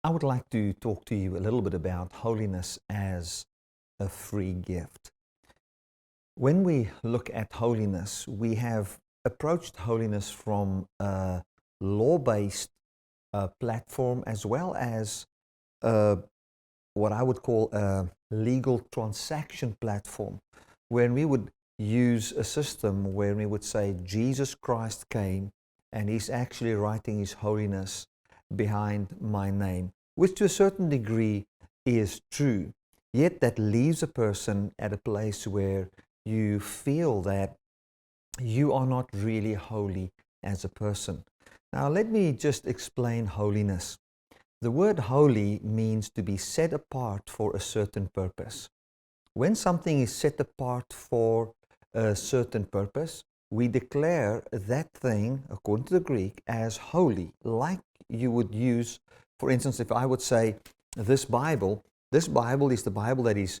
I would like to talk to you a little bit about holiness as a free gift. When we look at holiness, we have approached holiness from a law-based platform as well as what I would call a legal transaction platform, where we would use a system where we would say Jesus Christ came and he's actually writing his holiness behind my name, which to a certain degree is true. Yet that leaves a person at a place where you feel that you are not really holy as a person. Now let me just explain holiness. The word holy means to be set apart for a certain purpose. When something is set apart for a certain purpose, we declare that thing, according to the Greek, as holy. Like you would use, for instance, if I would say, this Bible is the Bible that is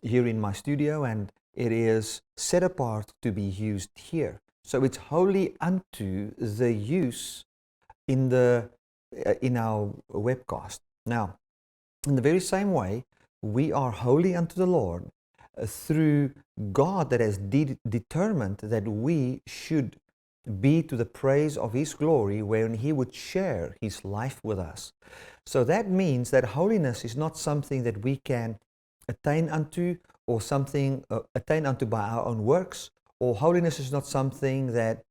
here in my studio, and it is set apart to be used here. So it's holy unto the use in our webcast. Now, in the very same way, we are holy unto the Lord through God that has determined that we should be to the praise of His glory when He would share His life with us. So that means that holiness is not something that we can attain unto or something attain unto by our own works, or holiness is not something that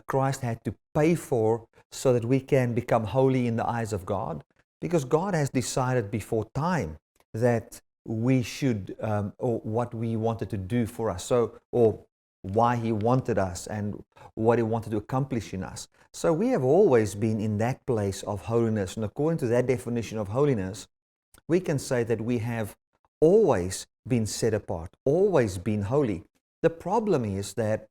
Christ had to pay for so that we can become holy in the eyes of God, because God has decided before time that we should, or what we wanted to do for us, or why He wanted us and what He wanted to accomplish in us. So we have always been in that place of holiness, and according to that definition of holiness, we can say that we have always been set apart, always been holy. The problem is that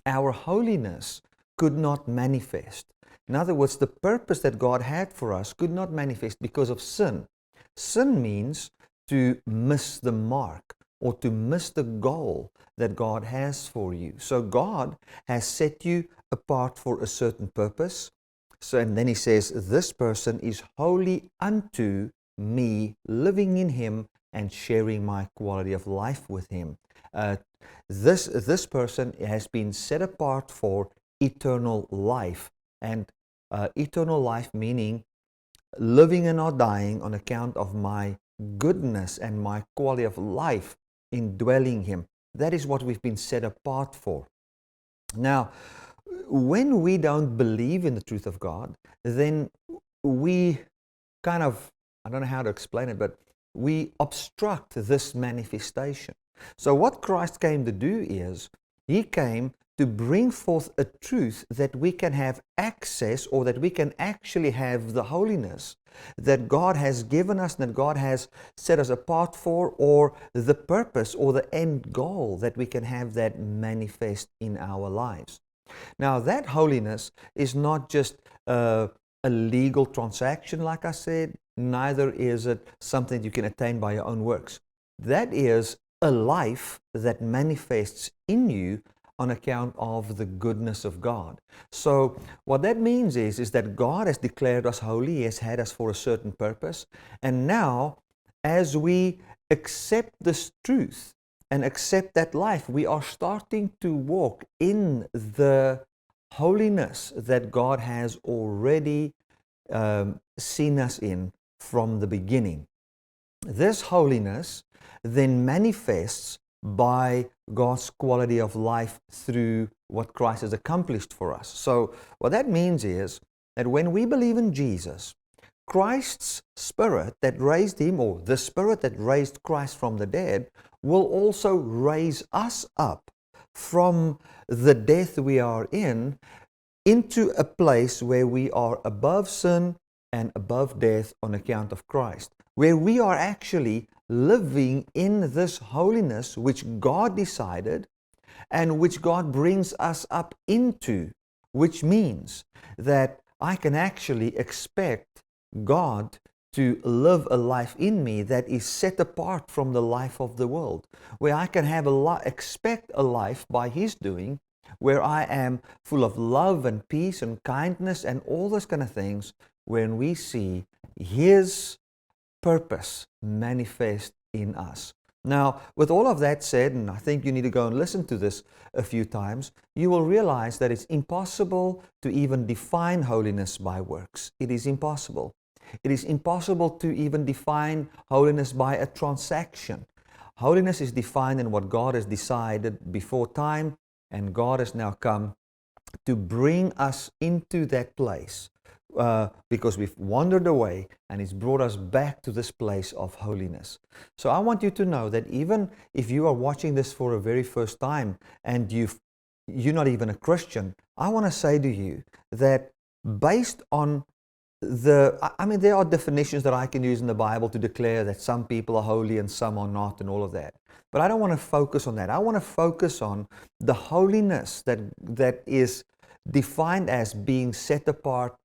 our holiness could not manifest. In other words, the purpose that God had for us could not manifest because of sin. Sin means to miss the mark or to miss the goal that God has for you. So God has set you apart for a certain purpose. So, and then He says, this person is holy unto me, living in Him and sharing my quality of life with Him. This person has been set apart for eternal life. And eternal life meaning living and not dying on account of my goodness and my quality of life in dwelling Him. That is what we've been set apart for. Now, when we don't believe in the truth of God, then we kind of, I don't know how to explain it, but we obstruct this manifestation. So what Christ came to do is, He came to bring forth a truth that we can have access, or that we can actually have the holiness that God has given us, that God has set us apart for, or the purpose or the end goal that we can have that manifest in our lives. Now that holiness is not just a legal transaction, like I said, neither is it something you can attain by your own works. That is a life that manifests in you on account of the goodness of God. So what that means is that God has declared us holy. He has had us for a certain purpose. And now, as we accept this truth and accept that life, we are starting to walk in the holiness that God has already seen us in from the beginning. This holiness then manifests by God's quality of life through what Christ has accomplished for us. So what that means is that when we believe in Jesus, Christ's Spirit that raised Him, or the Spirit that raised Christ from the dead, will also raise us up from the death we are in into a place where we are above sin and above death on account of Christ, where we are actually living in this holiness which God decided and which God brings us up into, which means that I can actually expect God to live a life in me that is set apart from the life of the world, where I can have expect a life by His doing, where I am full of love and peace and kindness and all those kind of things, when we see His purpose manifest in us. Now, with all of that said, and I think you need to go and listen to this a few times, you will realize that it's impossible to even define holiness by works. It is impossible. It is impossible to even define holiness by a transaction. Holiness is defined in what God has decided before time, and God has now come to bring us into that place because we've wandered away, and He's brought us back to this place of holiness. So I want you to know that even if you are watching this for the very first time and you're not even a Christian, I want to say to you that based on there are definitions that I can use in the Bible to declare that some people are holy and some are not and all of that. But I don't want to focus on that. I want to focus on the holiness that is defined as being set apart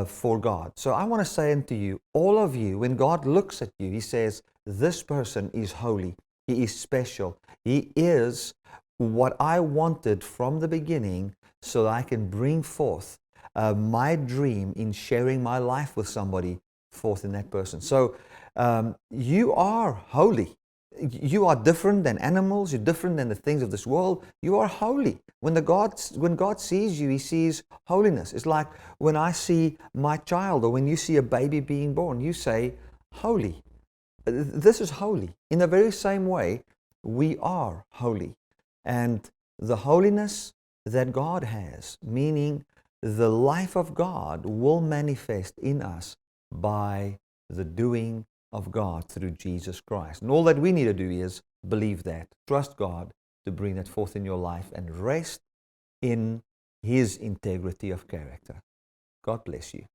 for God. So I want to say unto you, all of you, when God looks at you, He says, this person is holy. He is special. He is what I wanted from the beginning so that I can bring forth my dream in sharing my life with somebody forth in that person. So you are holy. You are different than animals. You're different than the things of this world. You are holy. When God sees you, He sees holiness. It's like when I see my child, or when you see a baby being born, you say, holy. This is holy. In the very same way, we are holy. And the holiness that God has, meaning the life of God, will manifest in us by the doing of God through Jesus Christ. And all that we need to do is believe that, trust God to bring that forth in your life, and rest in His integrity of character. God bless you.